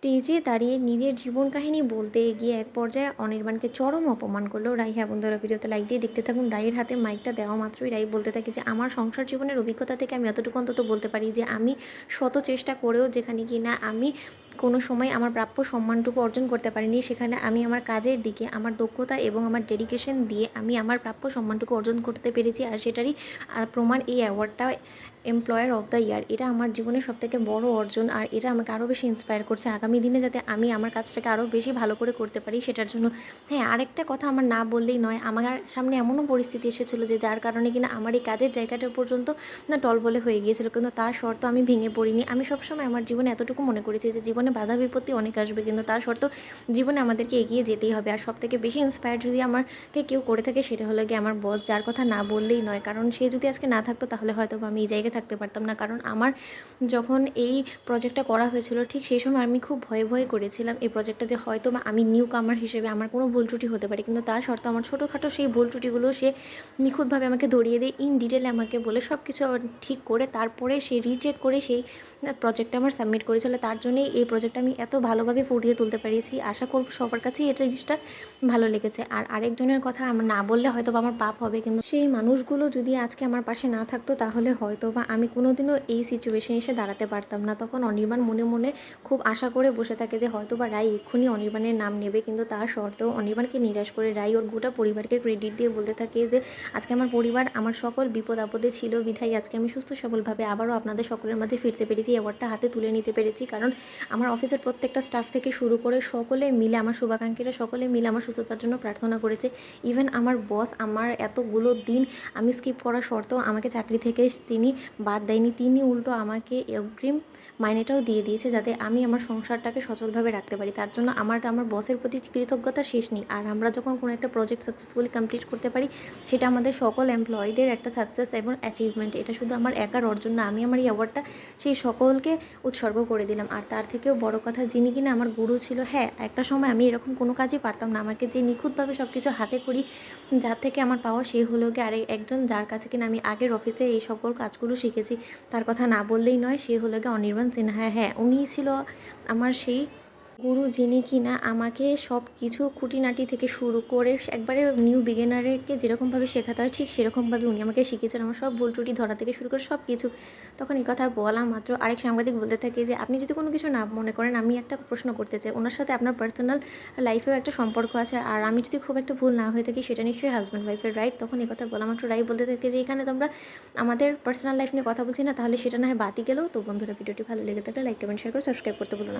স্টেজে দাঁড়িয়ে নিজের জীবন কাহিনী বলতে গিয়ে এক পর্যায়ে অনির্বাণকে চরম অপমান করলো রাই। হ্যাঁ বন্ধুরা, ভিডিওতে লাইক দিয়ে দেখতে থাকুন। রাইয়ের হাতে মাইকটা দেওয়া মাত্রই রাই বলতে থাকে যে আমার সংসার জীবনের অভিজ্ঞতা থেকে আমি এতটুকু অন্তত বলতে পারি যে আমি শত চেষ্টা করেও যেখানে কিনা আমি কোনো সময় আমার প্রাপ্য সম্মানটুকু অর্জন করতে পারিনি, সেখানে আমি আমার কাজের দিকে আমার দক্ষতা এবং আমার ডেডিকেশন দিয়ে আমি আমার প্রাপ্য সম্মানটুকু অর্জন করতে পেরেছি। আর সেটারই প্রমাণ এই অ্যাওয়ার্ডটা, এমপ্লয়ার অফ দ্য ইয়ার। এটা আমার জীবনের সবথেকে বড় অর্জন, আর এটা আমাকে আরও বেশি ইন্সপায়ার করছে আগামী দিনে যাতে আমি আমার কাজটাকে আরও বেশি ভালো করে করতে পারি সেটার জন্য। হ্যাঁ, আরেকটা কথা আমার না বললেই নয়, আমার সামনে এমনও পরিস্থিতি এসেছিলো যে যার কারণে কিনা আমার এই কাজের জায়গাটা পর্যন্ত না টলবলে হয়ে গিয়েছিল, কিন্তু তার সত্ত্বেও আমি ভেঙে পড়িনি। আমি সবসময় আমার জীবনে এতটুকু মনে করেছি যে জীবনে বাধা বিপত্তি অনেক আসবে, কিন্তু তার সত্ত্বেও জীবনে আমাদেরকে এগিয়ে যেতেই হবে। আর সবথেকে বেশি ইন্সপায়ার যদি আমাকে কেউ করে থাকে সেটা হলো গিয়ে আমার বস, যার কথা না বললেই নয়। কারণ সে যদি আজকে না থাকতো তাহলে হয়তো আমি এই জায়গায় থাকতে পারতাম না। কারণ আমার যখন এই প্রজেক্টটা করা হয়েছিল ঠিক সেই সময় আমি খুব ভয়ে ভয়ে করেছিলাম এই প্রজেক্টটা, যে হয়তো বা আমি নিউ কামার হিসেবে আমার কোনো ভুল ত্রুটি হতে পারে, কিন্তু তার সত্ত্বেও আমার ছোটোখাটো সেই ভুল ত্রুটিগুলো সে নিখুঁতভাবে আমাকে ধরিয়ে দিয়ে ইন ডিটেলে আমাকে বলে সব কিছু ঠিক করে তারপরে সে রিচেক করে সেই প্রজেক্টটা আমার সাবমিট করেছিল। তার জন্যই এই প্রজেক্টটা আমি এত ভালোভাবে ফুটিয়ে তুলতে পেরেছি। আশা করব সবার কাছেই এটা জিনিসটা ভালো লেগেছে। আর আরেকজনের কথা আমার না বললে হয়তো বা আমার পাপ হবে, কিন্তু সেই মানুষগুলো যদি আজকে আমার পাশে না থাকতো তাহলে হয়তো বা আমি কোনোদিনও এই সিচুয়েশনে এসে দাঁড়াতে পারতাম না। তখন অনির্বাণ মনে মনে খুব আশা করে বসে থাকে যে হয়তো বা রাই এক্ষুনি অনির্বাণের নাম নেবে, কিন্তু তা সত্ত্বেও অনির্বাণকে নিরাশ করে রাই ওর গোটা পরিবারকে ক্রেডিট দিয়ে বলতে থাকে যে আজকে আমার পরিবার আমার সকল বিপদ আপদে ছিল বিধায় আজকে আমি সুস্থ সবলভাবে আবারও আপনাদের সকলের মাঝে ফিরতে পেরেছি, অ্যাওয়ার্ডটা হাতে তুলে নিতে পেরেছি। কারণ আমার অফিসের প্রত্যেকটা স্টাফ থেকে শুরু করে সকলে মিলে, আমার শুভাকাঙ্ক্ষীরা সকলে মিলে আমার সুস্থতার জন্য প্রার্থনা করেছে। ইভেন আমার বস আমার এতগুলো দিন আমি স্কিপ করা সত্ত্বেও আমাকে চাকরি থেকে তিনি বাদ দেয়নি, তিনি উল্টো আমাকে অগ্রিম মাইনেটাও দিয়ে দিয়েছে যাতে আমি আমার সংসারটাকে সচলভাবে রাখতে পারি। তার জন্য আমার বসের প্রতি কৃতজ্ঞতার শেষ নেই। আর আমরা যখন কোনো একটা প্রজেক্ট সাকসেসফুলি কমপ্লিট করতে পারি সেটা আমাদের সকল এমপ্লয়ীদের একটা সাকসেস এবং অ্যাচিভমেন্ট। এটা শুধু আমার একার অর্জন না, আমি আমার এই অ্যাওয়ার্ডটা সেই সকলকে উৎসর্গ করে দিলাম। আর তার থেকেও বড় কথা, যিনি কিনা আমার গুরু ছিল, হ্যাঁ একটা সময় আমি এরকম কোনো কাজই পারতাম না, আমাকে যে নিখুঁতভাবে সব কিছু হাতে করি যার থেকে আমার পাওয়া সে হলো গিয়ে একজন যার কাছে কিনা আমি আগের অফিসে এই সকল কাজগুলো শিখেছি। তার কথা না বললেই নয়, সে হলো গিয়ে অনির্বাণ সিনহা। হ্যাঁ, উনিই ছিল আমার সেই গুরু, যিনি কিনা আমাকে সব কিছু খুঁটিনাটি থেকে শুরু করে একবারে নিউ বিগিনারকে যেরকমভাবে শেখাতে হয় ঠিক সেরকমভাবে উনি আমাকে শিখিয়েছেন, আমার সব ভুল ত্রুটি ধরা থেকে শুরু করে সব কিছু। তখন এই কথা বলা মাত্র আরেক সাংবাদিক বলতে থাকে যে আপনি যদি কোনো কিছু না মনে করেন আমি একটা প্রশ্ন করতে চাই, ওনার সাথে আপনার পার্সোনাল লাইফেও একটা সম্পর্ক আছে, আর আমি যদি খুব একটা ভুল না হয়ে থাকি সেটা নিশ্চয়ই হাজব্যান্ড ওয়াইফের, রাইট? তখন এই কথা বলা মাত্র রাই বলতে থাকে যে এখানে তোমরা আমাদের পার্সোনাল লাইফ নিয়ে কথা বলছি না, তাহলে সেটা না হয় বাদই গেলেও। তো বন্ধুরা, ভিডিওটি ভালো লেগে থাকলে লাইক কমেন্ট শেয়ার করে সাবস্ক্রাইব করতে ভুলো না।